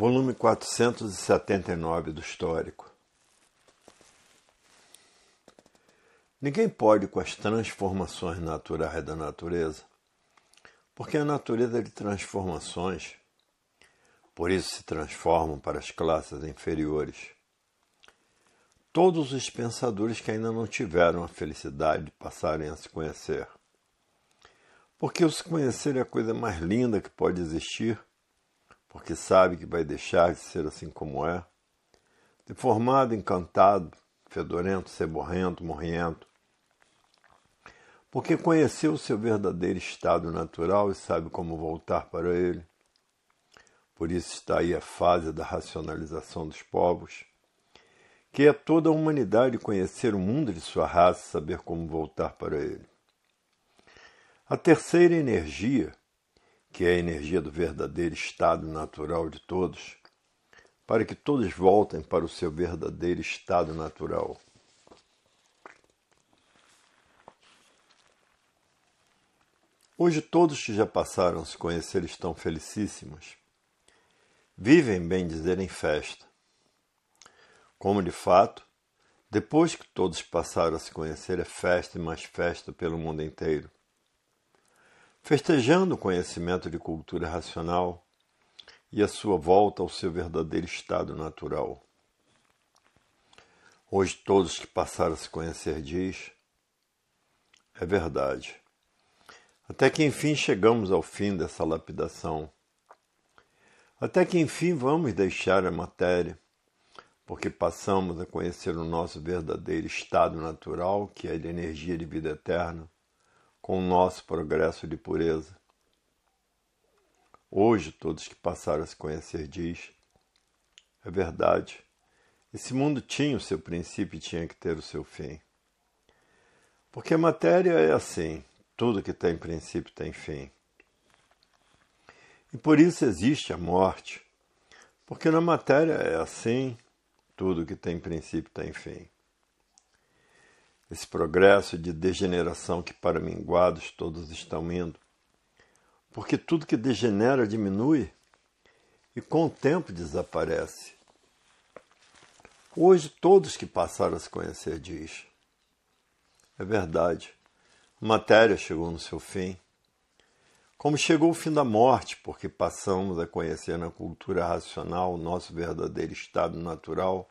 Volume 479 do Histórico. Ninguém pode com as transformações naturais da natureza, porque a natureza é de transformações, por isso se transformam para as classes inferiores. Todos os pensadores que ainda não tiveram a felicidade de passarem a se conhecer. Porque o se conhecer é a coisa mais linda que pode existir, porque sabe que vai deixar de ser assim como é, deformado, encantado, fedorento, ceborrento, morrento, porque conheceu o seu verdadeiro estado natural e sabe como voltar para ele. Por isso está aí a fase da racionalização dos povos, que é toda a humanidade conhecer o mundo de sua raça e saber como voltar para ele. A terceira energia, que é a energia do verdadeiro estado natural de todos, para que todos voltem para o seu verdadeiro estado natural. Hoje todos que já passaram a se conhecer estão felicíssimos. Vivem, bem dizer, em festa. Como de fato, depois que todos passaram a se conhecer, é festa e mais festa pelo mundo inteiro. Festejando o conhecimento de cultura racional e a sua volta ao seu verdadeiro estado natural. Hoje todos que passaram a se conhecer diz, é verdade. Até que enfim chegamos ao fim dessa lapidação. Até que enfim vamos deixar a matéria, porque passamos a conhecer o nosso verdadeiro estado natural, que é de energia de vida eterna, com o nosso progresso de pureza. Hoje, todos que passaram a se conhecer diz, é verdade, esse mundo tinha o seu princípio e tinha que ter o seu fim. Porque a matéria é assim, tudo que tem princípio tem fim. E por isso existe a morte, porque na matéria é assim, tudo que tem princípio tem fim. Esse progresso de degeneração que para minguados todos estão indo, porque tudo que degenera diminui e com o tempo desaparece. Hoje todos que passaram a se conhecer diz, é verdade, a matéria chegou no seu fim, como chegou o fim da morte, porque passamos a conhecer na cultura racional o nosso verdadeiro estado natural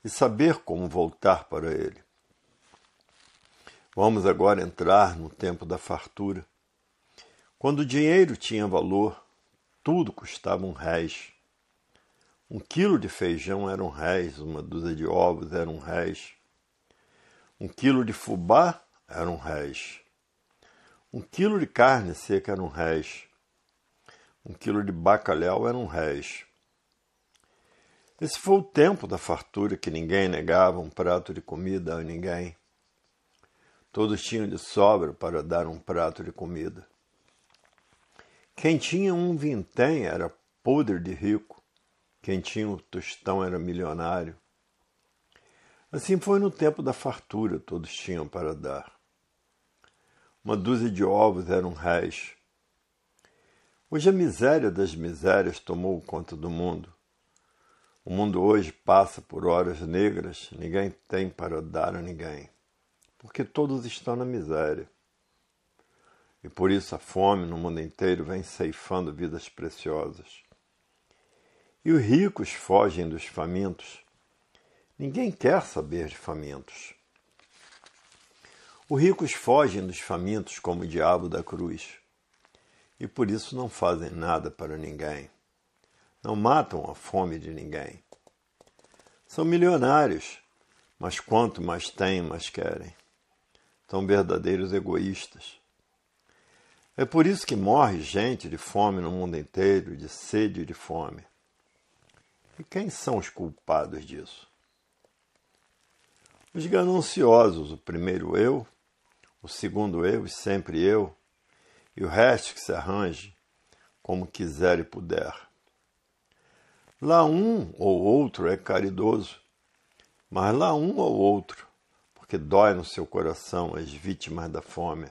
e saber como voltar para ele. Vamos agora entrar no tempo da fartura. Quando o dinheiro tinha valor, tudo custava R$1. 1 quilo de feijão era R$1, uma dúzia de ovos era R$1. 1 quilo de fubá era R$1. 1 quilo de carne seca era R$1. 1 quilo de bacalhau era R$1. Esse foi o tempo da fartura que ninguém negava um prato de comida a ninguém. Todos tinham de sobra para dar um prato de comida. Quem tinha um vintém era podre de rico. Quem tinha um tostão era milionário. Assim foi no tempo da fartura, todos tinham para dar. 1 dúzia de ovos era R$1. Hoje a miséria das misérias tomou conta do mundo. O mundo hoje passa por horas negras, ninguém tem para dar a ninguém, porque todos estão na miséria. E por isso a fome no mundo inteiro vem ceifando vidas preciosas. E os ricos fogem dos famintos. Ninguém quer saber de famintos. Os ricos fogem dos famintos como o diabo da cruz. E por isso não fazem nada para ninguém. Não matam a fome de ninguém. São milionários, mas quanto mais têm, mais querem. São verdadeiros egoístas. É por isso que morre gente de fome no mundo inteiro, de sede e de fome. E quem são os culpados disso? Os gananciosos, o primeiro eu, o segundo eu e sempre eu, e o resto que se arranje como quiser e puder. Lá um ou outro é caridoso, mas lá um ou outro, porque dói no seu coração as vítimas da fome.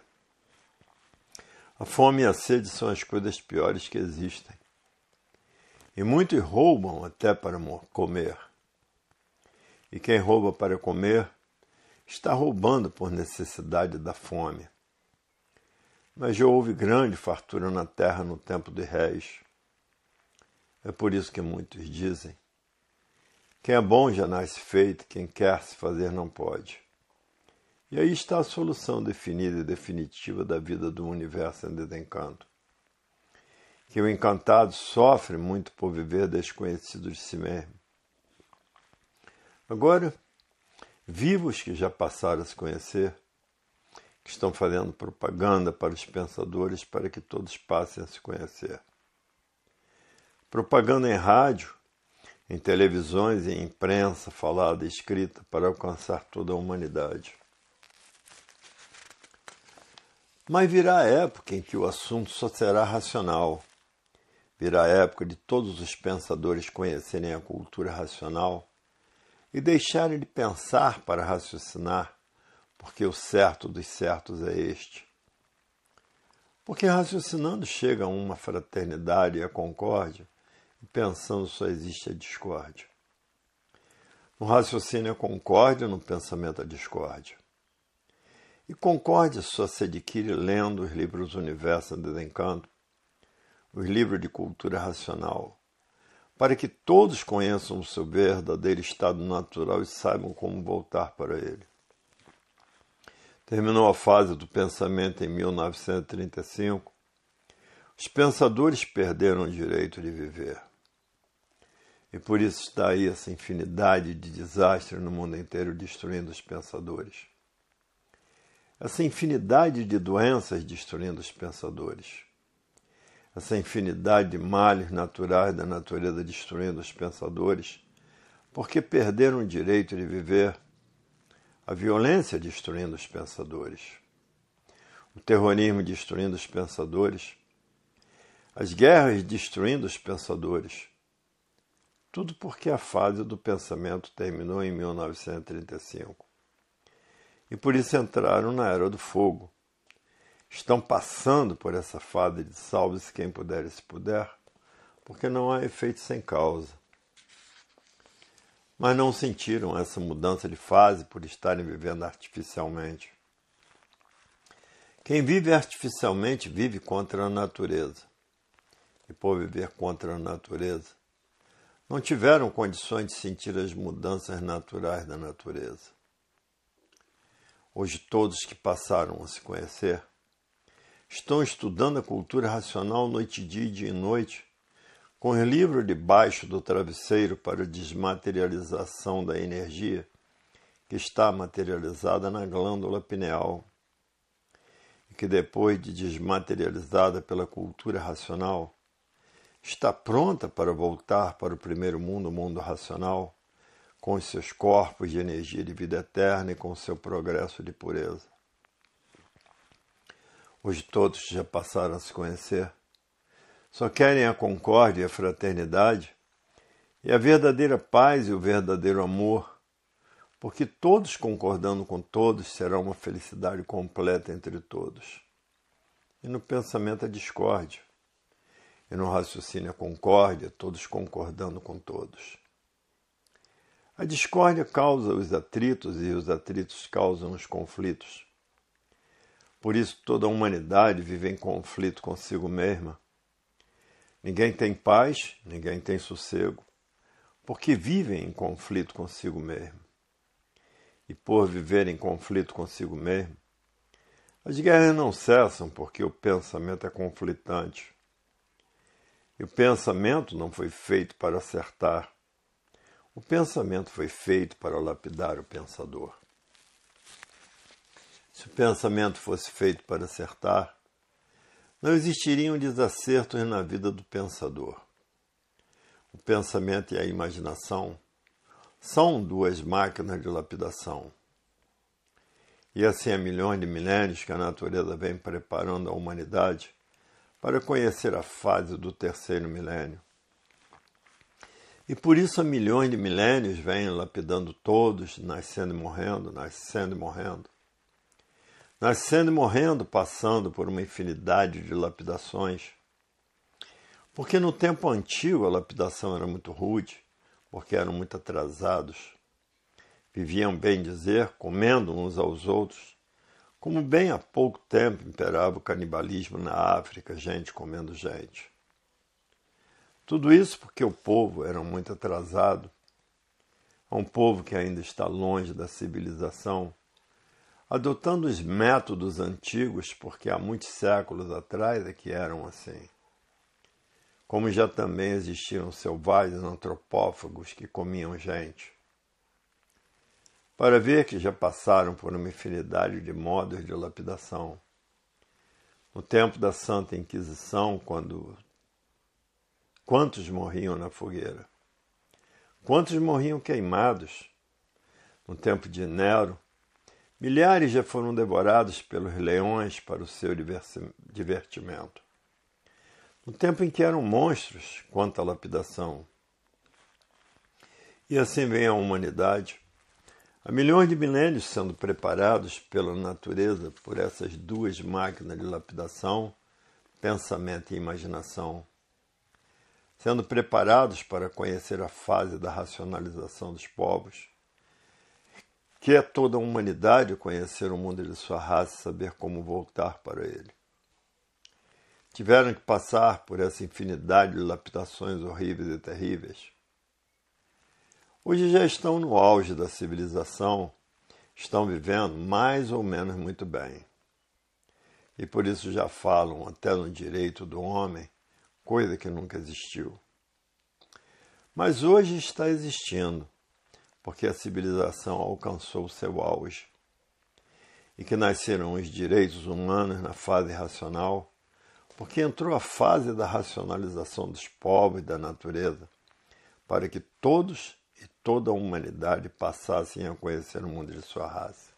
A fome e a sede são as coisas piores que existem. E muitos roubam até para comer. E quem rouba para comer está roubando por necessidade da fome. Mas já houve grande fartura na terra no tempo de Reis. É por isso que muitos dizem: quem é bom já nasce feito, quem quer se fazer não pode. E aí está a solução definida e definitiva da vida do universo em desencanto. Que o encantado sofre muito por viver desconhecido de si mesmo. Agora, vivos que já passaram a se conhecer, que estão fazendo propaganda para os pensadores para que todos passem a se conhecer. Propaganda em rádio, em televisões e em imprensa falada e escrita para alcançar toda a humanidade. Mas virá a época em que o assunto só será racional. Virá a época de todos os pensadores conhecerem a cultura racional e deixarem de pensar para raciocinar, porque o certo dos certos é este. Porque raciocinando chega a uma fraternidade e a concórdia, e pensando só existe a discórdia. No raciocínio a concórdia, no pensamento a discórdia. E concórdia só se adquire lendo os livros do Universo em Desencanto, os livros de cultura racional, para que todos conheçam o seu verdadeiro estado natural e saibam como voltar para ele. Terminou a fase do pensamento em 1935. Os pensadores perderam o direito de viver. E por isso está aí essa infinidade de desastres no mundo inteiro destruindo os pensadores. Essa infinidade de doenças destruindo os pensadores. Essa infinidade de males naturais da natureza destruindo os pensadores, porque perderam o direito de viver. A violência destruindo os pensadores. O terrorismo destruindo os pensadores. As guerras destruindo os pensadores. Tudo porque a fase do pensamento terminou em 1935. E por isso entraram na Era do Fogo. Estão passando por essa fase de salve-se quem puder e se puder, porque não há efeito sem causa. Mas não sentiram essa mudança de fase por estarem vivendo artificialmente. Quem vive artificialmente vive contra a natureza. E por viver contra a natureza, não tiveram condições de sentir as mudanças naturais da natureza. Hoje todos que passaram a se conhecer estão estudando a cultura racional noite e dia e noite, com o livro debaixo do travesseiro para a desmaterialização da energia que está materializada na glândula pineal e que depois de desmaterializada pela cultura racional, está pronta para voltar para o primeiro mundo, o mundo racional, com os seus corpos de energia de vida eterna e com o seu progresso de pureza. Hoje todos já passaram a se conhecer, só querem a concórdia e a fraternidade e a verdadeira paz e o verdadeiro amor, porque todos concordando com todos será uma felicidade completa entre todos. E no pensamento a discórdia, e no raciocínio a concórdia, todos concordando com todos. A discórdia causa os atritos e os atritos causam os conflitos. Por isso toda a humanidade vive em conflito consigo mesma. Ninguém tem paz, ninguém tem sossego, porque vivem em conflito consigo mesmo. E por viver em conflito consigo mesmo, as guerras não cessam porque o pensamento é conflitante. E o pensamento não foi feito para acertar. O pensamento foi feito para lapidar o pensador. Se o pensamento fosse feito para acertar, não existiriam desacertos na vida do pensador. O pensamento e a imaginação são duas máquinas de lapidação. E assim há milhões de milênios que a natureza vem preparando a humanidade para conhecer a fase do terceiro milênio. E por isso há milhões de milênios vêm lapidando todos, nascendo e morrendo, nascendo e morrendo. Nascendo e morrendo, passando por uma infinidade de lapidações. Porque no tempo antigo a lapidação era muito rude, porque eram muito atrasados. Viviam, bem dizer, comendo uns aos outros, como bem há pouco tempo imperava o canibalismo na África, gente comendo gente. Tudo isso porque o povo era muito atrasado, um povo que ainda está longe da civilização, adotando os métodos antigos porque há muitos séculos atrás é que eram assim. Como já também existiam selvagens antropófagos que comiam gente. Para ver que já passaram por uma infinidade de modos de lapidação. No tempo da Santa Inquisição, quantos morriam na fogueira? Quantos morriam queimados? No tempo de Nero, milhares já foram devorados pelos leões para o seu divertimento. No tempo em que eram monstros, quanta lapidação. E assim vem a humanidade, há milhões de milênios sendo preparados pela natureza por essas duas máquinas de lapidação, pensamento e imaginação, sendo preparados para conhecer a fase da racionalização dos povos, que é toda a humanidade conhecer o mundo de sua raça e saber como voltar para ele. Tiveram que passar por essa infinidade de lapidações horríveis e terríveis. Hoje já estão no auge da civilização, estão vivendo mais ou menos muito bem. E por isso já falam até no direito do homem, coisa que nunca existiu. Mas hoje está existindo, porque a civilização alcançou o seu auge. E que nasceram os direitos humanos na fase racional, porque entrou a fase da racionalização dos povos e da natureza, para que todos e toda a humanidade passassem a conhecer o mundo de sua raça.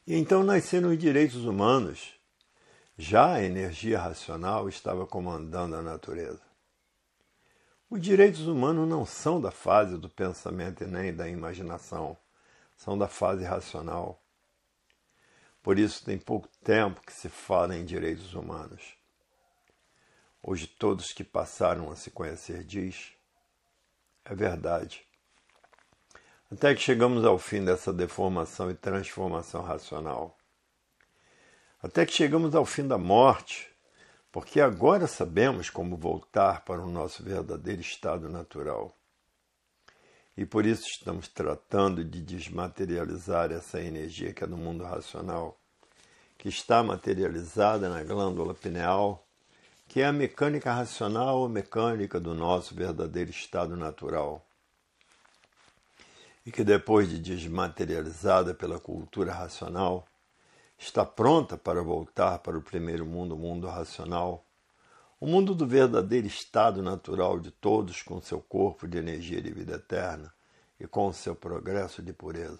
E então nasceram os direitos humanos. Já a energia racional estava comandando a natureza. Os direitos humanos não são da fase do pensamento e nem da imaginação, são da fase racional. Por isso tem pouco tempo que se fala em direitos humanos. Hoje todos que passaram a se conhecer diz, é verdade. Até que chegamos ao fim dessa deformação e transformação racional. Até que chegamos ao fim da morte, porque agora sabemos como voltar para o nosso verdadeiro estado natural. E por isso estamos tratando de desmaterializar essa energia que é do mundo racional, que está materializada na glândula pineal, que é a mecânica racional ou mecânica do nosso verdadeiro estado natural. E que depois de desmaterializada pela cultura racional, está pronta para voltar para o primeiro mundo, o mundo racional, o mundo do verdadeiro estado natural de todos com seu corpo de energia de vida eterna e com o seu progresso de pureza.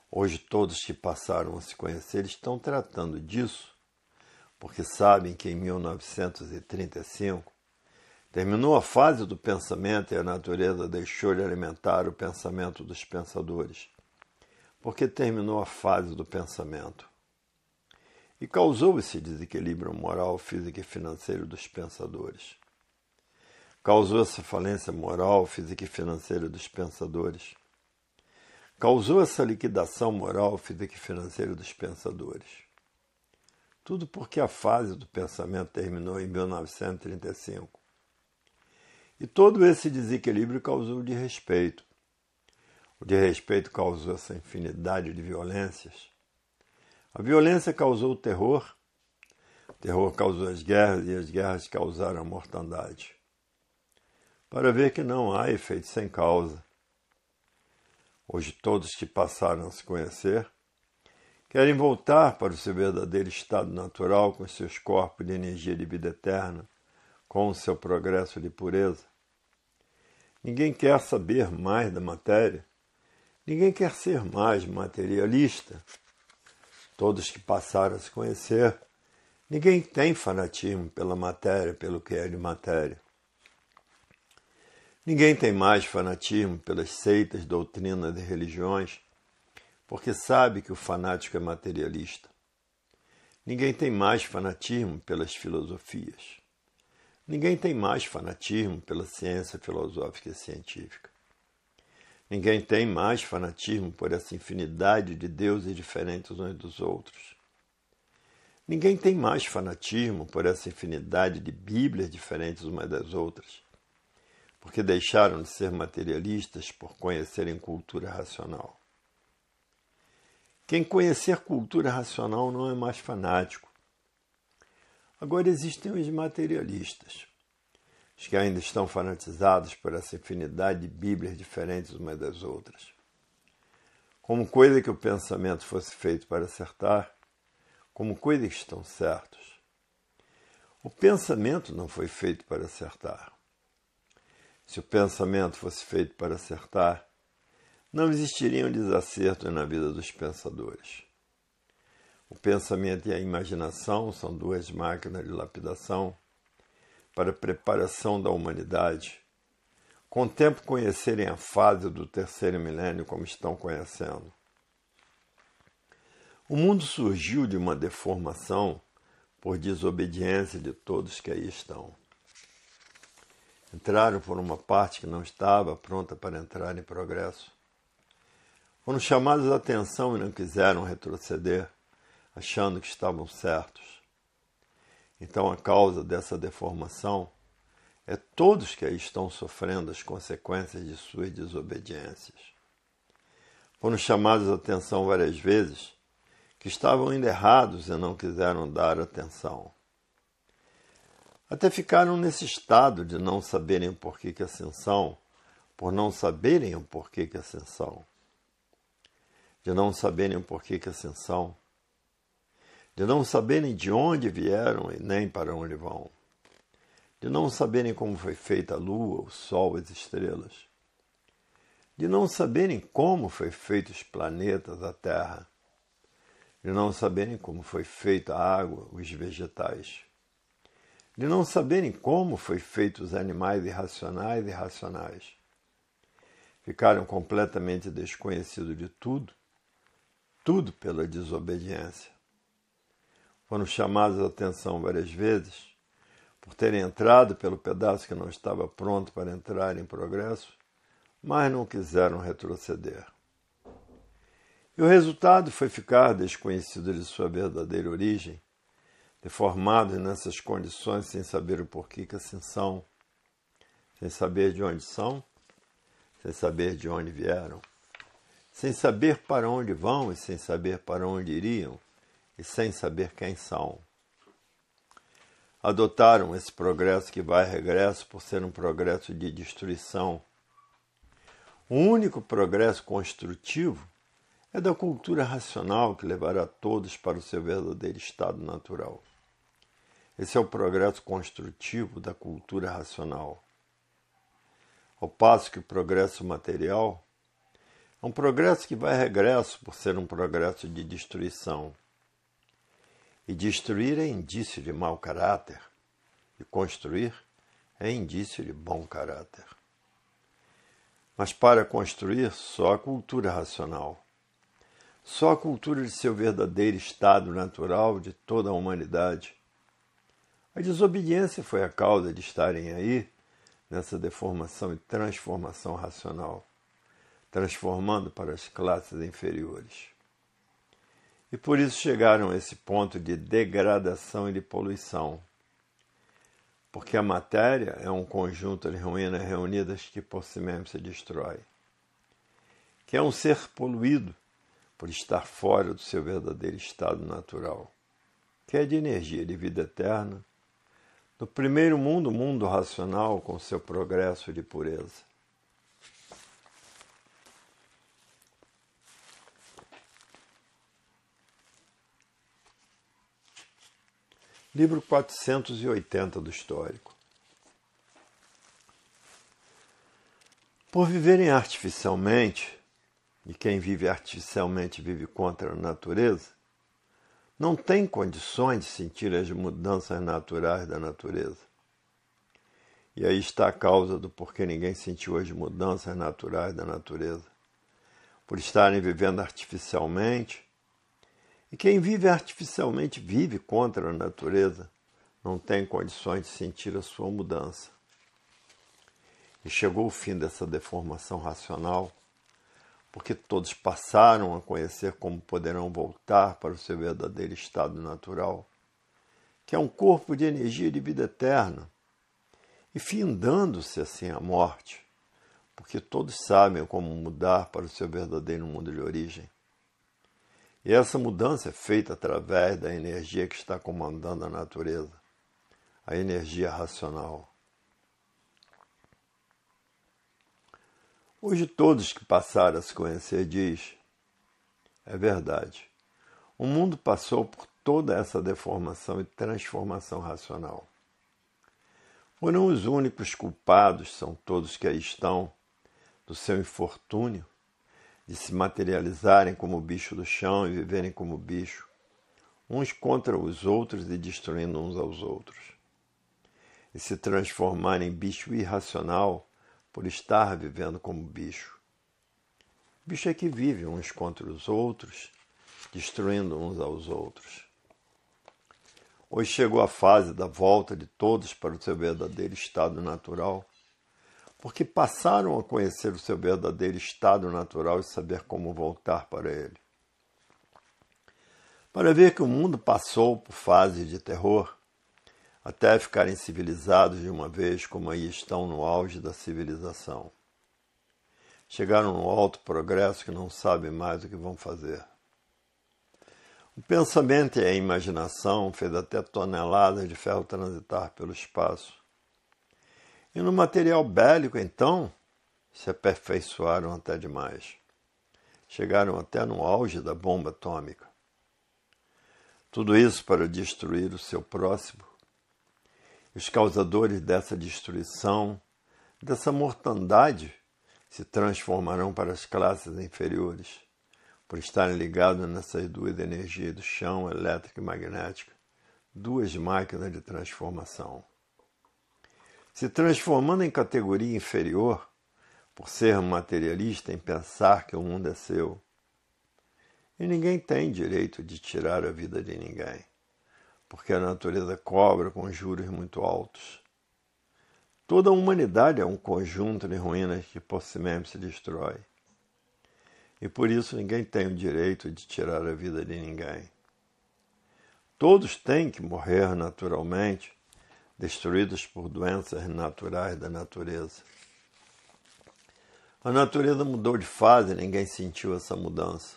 Hoje todos que passaram a se conhecer estão tratando disso, porque sabem que em 1935 terminou a fase do pensamento e a natureza deixou de alimentar o pensamento dos pensadores, porque terminou a fase do pensamento. E causou esse desequilíbrio moral, físico e financeiro dos pensadores. Causou essa falência moral, física e financeira dos pensadores. Causou essa liquidação moral, física e financeira dos pensadores. Tudo porque a fase do pensamento terminou em 1935. E todo esse desequilíbrio causou o desrespeito. O desrespeito causou essa infinidade de violências. A violência causou o terror causou as guerras e as guerras causaram a mortandade. Para ver que não há efeito sem causa. Hoje todos que passaram a se conhecer querem voltar para o seu verdadeiro estado natural com seus corpos de energia de vida eterna, com o seu progresso de pureza. Ninguém quer saber mais da matéria. Ninguém quer ser mais materialista. Todos que passaram a se conhecer, ninguém tem fanatismo pela matéria, pelo que é de matéria. Ninguém tem mais fanatismo pelas seitas, doutrinas e religiões, porque sabe que o fanático é materialista. Ninguém tem mais fanatismo pelas filosofias. Ninguém tem mais fanatismo pela ciência filosófica e científica. Ninguém tem mais fanatismo por essa infinidade de deuses diferentes uns dos outros. Ninguém tem mais fanatismo por essa infinidade de Bíblias diferentes umas das outras, porque deixaram de ser materialistas por conhecerem cultura racional. Quem conhecer cultura racional não é mais fanático. Agora existem os materialistas, os que ainda estão fanatizados por essa infinidade de Bíblias diferentes umas das outras. Como coisa que o pensamento fosse feito para acertar, como coisa que estão certos. O pensamento não foi feito para acertar. Se o pensamento fosse feito para acertar, não existiriam desacertos na vida dos pensadores. O pensamento e a imaginação são duas máquinas de lapidação para a preparação da humanidade, com o tempo conhecerem a fase do terceiro milênio como estão conhecendo. O mundo surgiu de uma deformação por desobediência de todos que aí estão. Entraram por uma parte que não estava pronta para entrar em progresso. Foram chamados a atenção e não quiseram retroceder, achando que estavam certos. Então a causa dessa deformação é todos que aí estão sofrendo as consequências de suas desobediências. Foram chamados a atenção várias vezes que estavam indo errados e não quiseram dar atenção. Até ficaram nesse estado de não saberem o porquê que assim são, por não saberem o porquê que assim são. De não saberem o porquê que assim são. De não saberem de onde vieram e nem para onde vão. De não saberem como foi feita a lua, o sol, as estrelas. De não saberem como foi feito os planetas, a terra. De não saberem como foi feita a água, os vegetais. De não saberem como foi feito os animais irracionais e racionais. Ficaram completamente desconhecidos de tudo, tudo pela desobediência. Foram chamados a atenção várias vezes por terem entrado pelo pedaço que não estava pronto para entrar em progresso, mas não quiseram retroceder. E o resultado foi ficar desconhecido de sua verdadeira origem, deformados nessas condições sem saber o porquê que assim são, sem saber de onde são, sem saber de onde vieram, sem saber para onde vão e sem saber para onde iriam, e sem saber quem são. Adotaram esse progresso que vai e regresso por ser um progresso de destruição. O único progresso construtivo é da cultura racional que levará todos para o seu verdadeiro estado natural. Esse é o progresso construtivo da cultura racional. Ao passo que o progresso material é um progresso que vai e regresso por ser um progresso de destruição. E destruir é indício de mau caráter, e construir é indício de bom caráter. Mas para construir, só a cultura racional, só a cultura de seu verdadeiro estado natural de toda a humanidade. A desobediência foi a causa de estarem aí, nessa deformação e transformação racional, transformando para as classes inferiores. E por isso chegaram a esse ponto de degradação e de poluição. Porque a matéria é um conjunto de ruínas reunidas que por si mesmo se destrói. Que é um ser poluído por estar fora do seu verdadeiro estado natural. Que é de energia de vida eterna, do primeiro mundo, o mundo racional com seu progresso de pureza. Livro 480 do Histórico. Por viverem artificialmente, e quem vive artificialmente vive contra a natureza, não tem condições de sentir as mudanças naturais da natureza. E aí está a causa do porquê ninguém sentiu as mudanças naturais da natureza. Por estarem vivendo artificialmente E quem vive artificialmente vive contra a natureza, não tem condições de sentir a sua mudança. E chegou o fim dessa deformação racional, porque todos passaram a conhecer como poderão voltar para o seu verdadeiro estado natural, que é um corpo de energia de vida eterna, e findando-se assim a morte, porque todos sabem como mudar para o seu verdadeiro mundo de origem. E essa mudança é feita através da energia que está comandando a natureza, a energia racional. Hoje todos que passaram a se conhecer diz, é verdade, o mundo passou por toda essa deformação e transformação racional. Foram os únicos culpados, são todos que aí estão, do seu infortúnio, de se materializarem como bicho do chão e viverem como bicho, uns contra os outros e destruindo uns aos outros. E se transformarem em bicho irracional por estar vivendo como bicho. Bicho é que vive uns contra os outros, destruindo uns aos outros. Hoje chegou a fase da volta de todos para o seu verdadeiro estado natural, porque passaram a conhecer o seu verdadeiro estado natural e saber como voltar para ele. Para ver que o mundo passou por fases de terror, até ficarem civilizados de uma vez, como aí estão no auge da civilização. Chegaram no alto progresso que não sabem mais o que vão fazer. O pensamento e a imaginação fez até toneladas de ferro transitar pelo espaço. E no material bélico, então, se aperfeiçoaram até demais. Chegaram até no auge da bomba atômica. Tudo isso para destruir o seu próximo. Os causadores dessa destruição, dessa mortandade, se transformarão para as classes inferiores, por estarem ligados nessas duas energias do chão, elétrica e magnética, duas máquinas de transformação. Se transformando em categoria inferior, por ser materialista em pensar que o mundo é seu. E ninguém tem direito de tirar a vida de ninguém, porque a natureza cobra com juros muito altos. Toda a humanidade é um conjunto de ruínas que por si mesmo se destrói. E por isso ninguém tem o direito de tirar a vida de ninguém. Todos têm que morrer naturalmente, destruídos por doenças naturais da natureza. A natureza mudou de fase e ninguém sentiu essa mudança.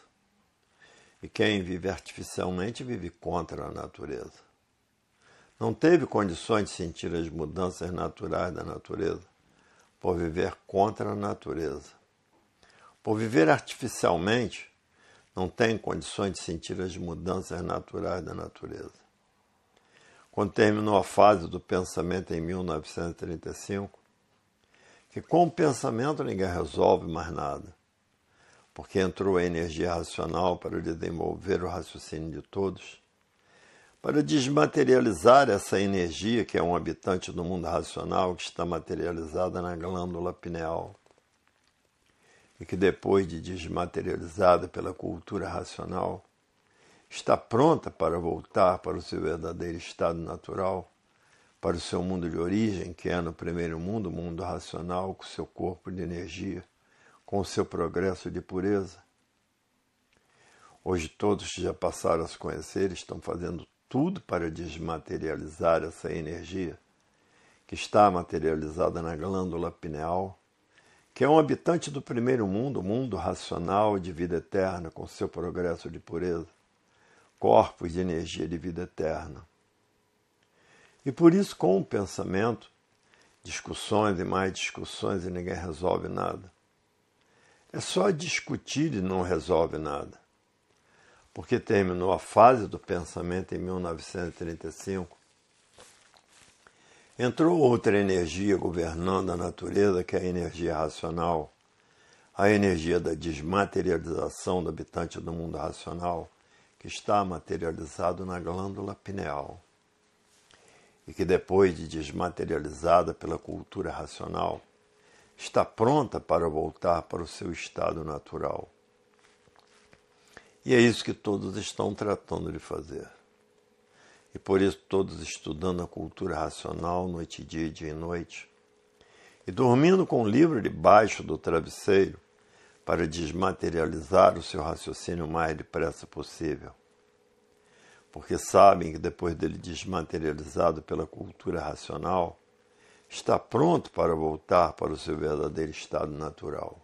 E quem vive artificialmente vive contra a natureza. Não teve condições de sentir as mudanças naturais da natureza, por viver contra a natureza. Por viver artificialmente, não tem condições de sentir as mudanças naturais da natureza. Quando terminou a fase do pensamento em 1935, que com o pensamento ninguém resolve mais nada, porque entrou a energia racional para desenvolver o raciocínio de todos, para desmaterializar essa energia que é um habitante do mundo racional que está materializada na glândula pineal e que depois de desmaterializada pela cultura racional, está pronta para voltar para o seu verdadeiro estado natural, para o seu mundo de origem, que é no primeiro mundo, o mundo racional, com o seu corpo de energia, com o seu progresso de pureza. Hoje todos que já passaram a se conhecer estão fazendo tudo para desmaterializar essa energia, que está materializada na glândula pineal, que é um habitante do primeiro mundo, o mundo racional de vida eterna, com seu progresso de pureza, corpos de energia de vida eterna. E por isso, com o pensamento, discussões e mais discussões e ninguém resolve nada. É só discutir e não resolve nada. Porque terminou a fase do pensamento em 1935, entrou outra energia governando a natureza, que é a energia racional, a energia da desmaterialização do habitante do mundo racional, que está materializado na glândula pineal. E que depois de desmaterializada pela cultura racional, está pronta para voltar para o seu estado natural. E é isso que todos estão tratando de fazer. E por isso todos estudando a cultura racional noite e dia e noite. E dormindo com o livro debaixo do travesseiro para desmaterializar o seu raciocínio o mais depressa possível. Porque sabem que depois dele desmaterializado pela cultura racional, está pronto para voltar para o seu verdadeiro estado natural.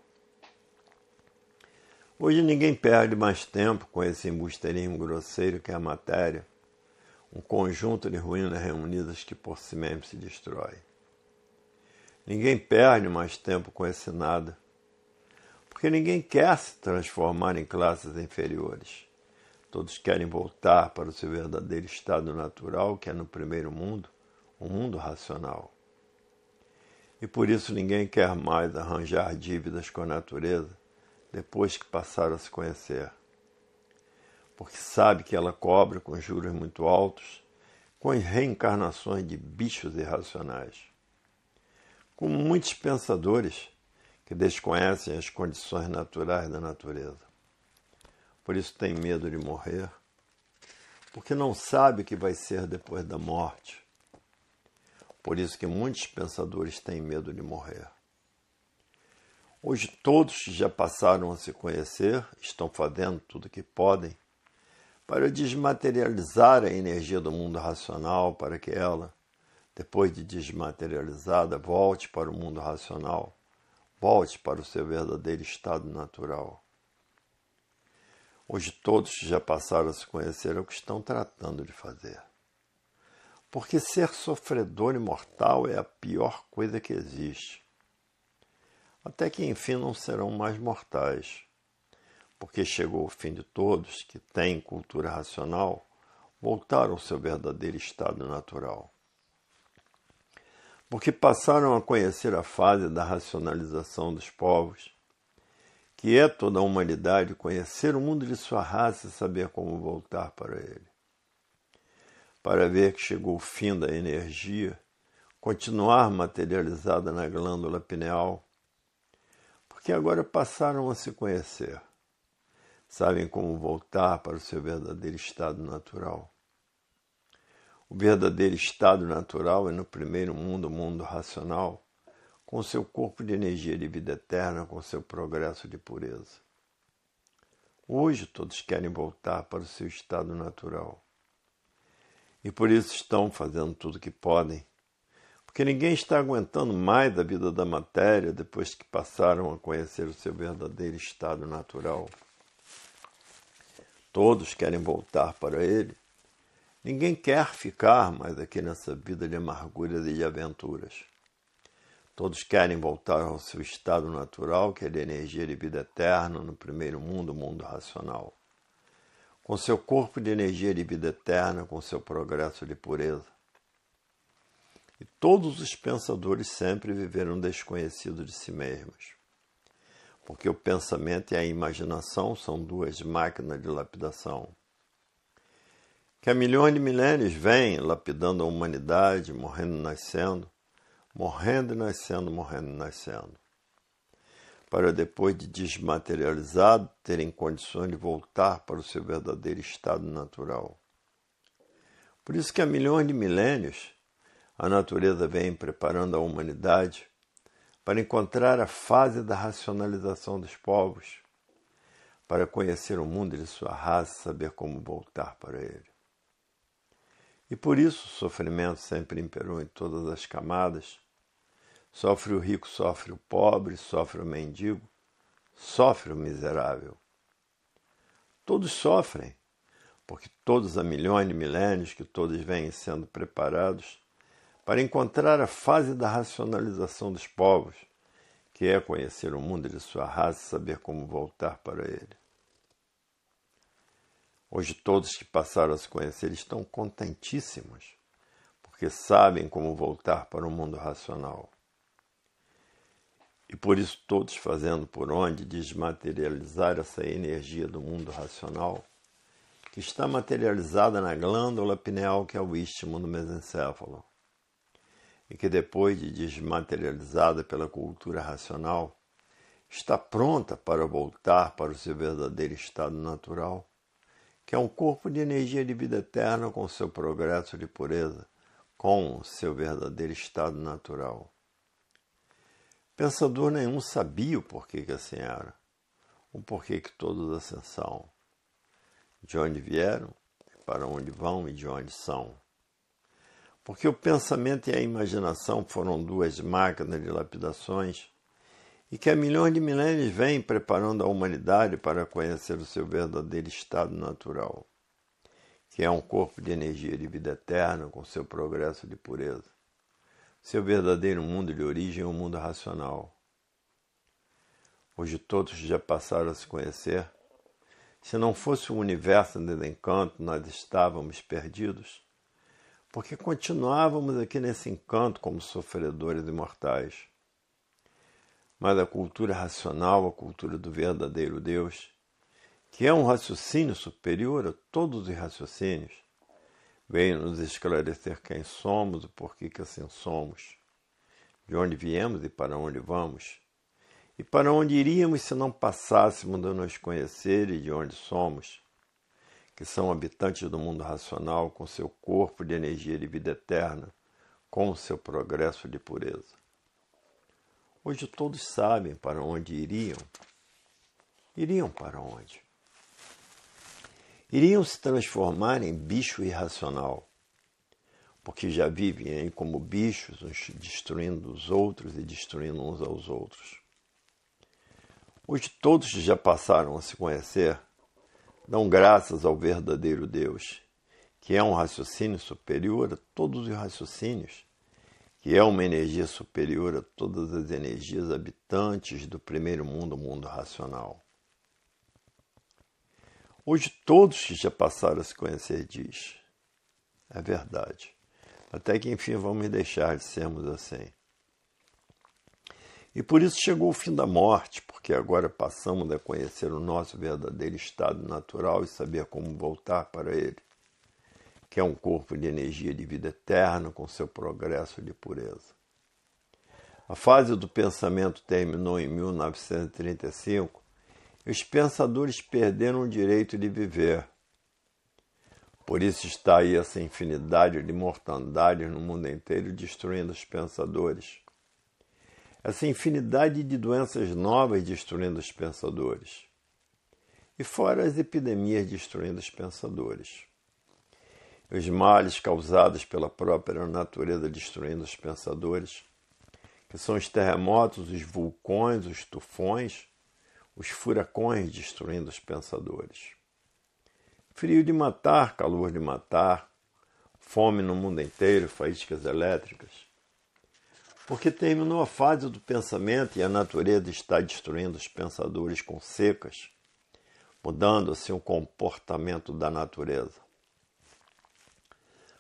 Hoje ninguém perde mais tempo com esse embusteirismo grosseiro que é a matéria, um conjunto de ruínas reunidas que por si mesmo se destrói. Ninguém perde mais tempo com esse nada, porque ninguém quer se transformar em classes inferiores. Todos querem voltar para o seu verdadeiro estado natural, que é no primeiro mundo, o mundo racional. E por isso ninguém quer mais arranjar dívidas com a natureza, depois que passaram a se conhecer. Porque sabe que ela cobra com juros muito altos, com as reencarnações de bichos irracionais. Como muitos pensadores que desconhecem as condições naturais da natureza. Por isso tem medo de morrer, porque não sabe o que vai ser depois da morte. Por isso que muitos pensadores têm medo de morrer. Hoje todos já passaram a se conhecer, estão fazendo tudo o que podem para desmaterializar a energia do mundo racional, para que ela, depois de desmaterializada, volte para o mundo racional, volte para o seu verdadeiro estado natural. Hoje todos já passaram a se conhecer o que estão tratando de fazer. Porque ser sofredor e mortal é a pior coisa que existe. Até que enfim não serão mais mortais, porque chegou o fim de todos que têm cultura racional voltar ao seu verdadeiro estado natural. Porque passaram a conhecer a fase da racionalização dos povos, que é toda a humanidade conhecer o mundo de sua raça e saber como voltar para ele. Para ver que chegou o fim da energia, continuar materializada na glândula pineal, porque agora passaram a se conhecer. Sabem como voltar para o seu verdadeiro estado natural. O verdadeiro estado natural é no primeiro mundo, o mundo racional, com seu corpo de energia de vida eterna, com seu progresso de pureza. Hoje todos querem voltar para o seu estado natural. E por isso estão fazendo tudo o que podem, porque ninguém está aguentando mais a vida da matéria depois que passaram a conhecer o seu verdadeiro estado natural. Todos querem voltar para ele. Ninguém quer ficar mais aqui nessa vida de amarguras e de aventuras. Todos querem voltar ao seu estado natural, que é de energia de vida eterna no primeiro mundo, o mundo racional. Com seu corpo de energia de vida eterna, com seu progresso de pureza. E todos os pensadores sempre viveram desconhecidos de si mesmos. Porque o pensamento e a imaginação são duas máquinas de lapidação. Que há milhões de milênios vêm lapidando a humanidade, morrendo e nascendo, morrendo e nascendo, morrendo e nascendo. Para depois de desmaterializado, terem condições de voltar para o seu verdadeiro estado natural. Por isso que há milhões de milênios, a natureza vem preparando a humanidade para encontrar a fase da racionalização dos povos, para conhecer o mundo de sua raça e saber como voltar para ele. E por isso o sofrimento sempre imperou em todas as camadas. Sofre o rico, sofre o pobre, sofre o mendigo, sofre o miserável. Todos sofrem, porque todos há milhões de milênios que todos vêm sendo preparados para encontrar a fase da racionalização dos povos, que é conhecer o mundo de sua raça e saber como voltar para ele. Hoje todos que passaram a se conhecer estão contentíssimos, porque sabem como voltar para o mundo racional. E por isso todos fazendo por onde desmaterializar essa energia do mundo racional, que está materializada na glândula pineal, que é o istmo do mesencéfalo, e que depois de desmaterializada pela cultura racional, está pronta para voltar para o seu verdadeiro estado natural, que é um corpo de energia de vida eterna com seu progresso de pureza, com o seu verdadeiro estado natural. Pensador nenhum sabia o porquê que assim era, o porquê que todos assim são, de onde vieram, para onde vão e de onde são. Porque o pensamento e a imaginação foram duas máquinas de lapidações e que há milhões de milênios vêm preparando a humanidade para conhecer o seu verdadeiro estado natural, que é um corpo de energia de vida eterna com seu progresso de pureza. Seu verdadeiro mundo de origem é o mundo racional. Hoje todos já passaram a se conhecer. Se não fosse o universo de encanto, nós estávamos perdidos, porque continuávamos aqui nesse encanto como sofredores imortais. Mas a cultura racional, a cultura do verdadeiro Deus, que é um raciocínio superior a todos os raciocínios, veio nos esclarecer quem somos, o porquê que assim somos, de onde viemos e para onde vamos, e para onde iríamos se não passássemos a nos conhecer e de onde somos, que são habitantes do mundo racional com seu corpo de energia de vida eterna, com o seu progresso de pureza. Hoje todos sabem para onde iriam. Iriam para onde? Iriam se transformar em bicho irracional, porque já vivem aí como bichos, uns destruindo os outros e destruindo uns aos outros. Hoje todos já passaram a se conhecer, dão graças ao verdadeiro Deus, que é um raciocínio superior a todos os raciocínios, que é uma energia superior a todas as energias habitantes do primeiro mundo, o mundo racional. Hoje todos que já passaram a se conhecer diz, é verdade, até que enfim vamos deixar de sermos assim. E por isso chegou o fim da morte, porque agora passamos a conhecer o nosso verdadeiro estado natural e saber como voltar para ele, que é um corpo de energia de vida eterna com seu progresso de pureza. A fase do pensamento terminou em 1935 e os pensadores perderam o direito de viver. Por isso está aí essa infinidade de mortandades no mundo inteiro destruindo os pensadores. Essa infinidade de doenças novas destruindo os pensadores. E fora as epidemias destruindo os pensadores. Os males causados pela própria natureza destruindo os pensadores, que são os terremotos, os vulcões, os tufões, os furacões destruindo os pensadores. Frio de matar, calor de matar, fome no mundo inteiro, faíscas elétricas. Porque terminou a fase do pensamento e a natureza está destruindo os pensadores com secas, mudando assim o comportamento da natureza.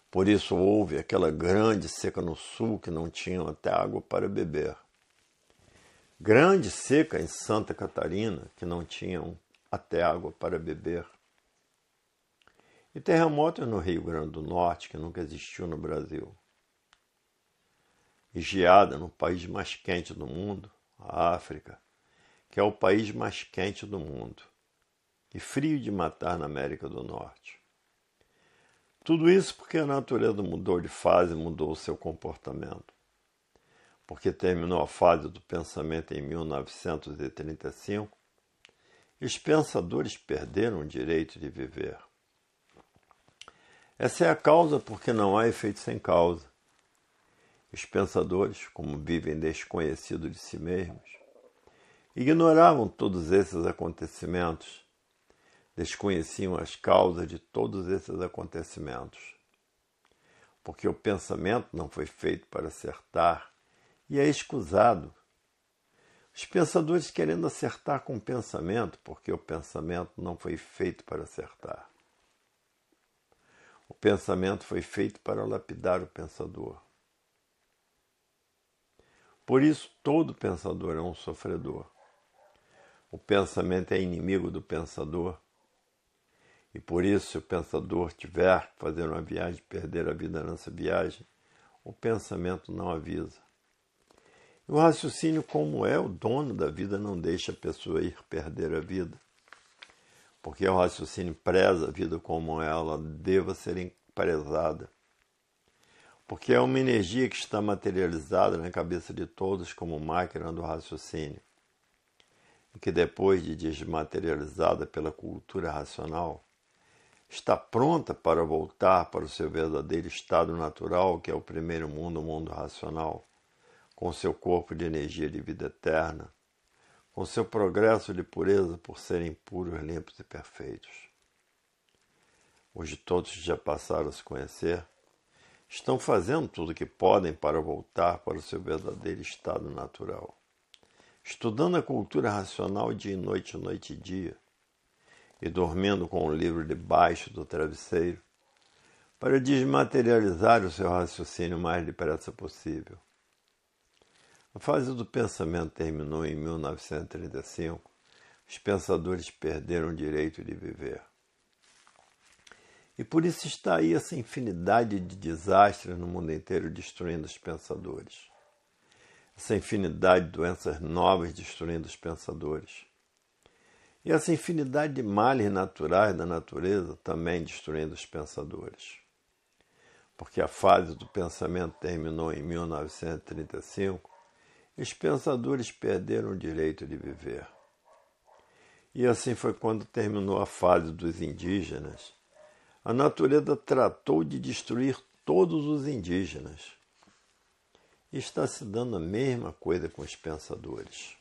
Por isso houve aquela grande seca no sul que não tinham até água para beber. Grande seca em Santa Catarina que não tinham até água para beber. E terremotos no Rio Grande do Norte que nunca existiu no Brasil. E geada no país mais quente do mundo, a África, que é o país mais quente do mundo. E frio de matar na América do Norte. Tudo isso porque a natureza mudou de fase, mudou o seu comportamento. Porque terminou a fase do pensamento em 1935 e os pensadores perderam o direito de viver. Essa é a causa porque não há efeito sem causa. Os pensadores, como vivem desconhecidos de si mesmos, ignoravam todos esses acontecimentos, desconheciam as causas de todos esses acontecimentos. Porque o pensamento não foi feito para acertar e é escusado. Os pensadores querendo acertar com o pensamento, porque o pensamento não foi feito para acertar. O pensamento foi feito para lapidar o pensador. Por isso, todo pensador é um sofredor. O pensamento é inimigo do pensador. E por isso, se o pensador tiver que fazer uma viagem e perder a vida nessa viagem, o pensamento não avisa. O raciocínio, como é o dono da vida, não deixa a pessoa ir perder a vida. Porque o raciocínio preza a vida como ela deva ser prezada. Porque é uma energia que está materializada na cabeça de todos como máquina do raciocínio. E que depois de desmaterializada pela cultura racional, está pronta para voltar para o seu verdadeiro estado natural, que é o primeiro mundo, o mundo racional, com seu corpo de energia de vida eterna, com seu progresso de pureza por serem puros, limpos e perfeitos. Hoje todos já passaram a se conhecer, estão fazendo tudo o que podem para voltar para o seu verdadeiro estado natural, estudando a cultura racional dia e noite e dia, e dormindo com o livro debaixo do travesseiro, para desmaterializar o seu raciocínio o mais depressa possível. A fase do pensamento terminou em 1935. Os pensadores perderam o direito de viver. E por isso está aí essa infinidade de desastres no mundo inteiro destruindo os pensadores. Essa infinidade de doenças novas destruindo os pensadores. E essa infinidade de males naturais da natureza também destruindo os pensadores. Porque a fase do pensamento terminou em 1935, e os pensadores perderam o direito de viver. E assim foi quando terminou a fase dos indígenas. A natureza tratou de destruir todos os indígenas. E está se dando a mesma coisa com os pensadores.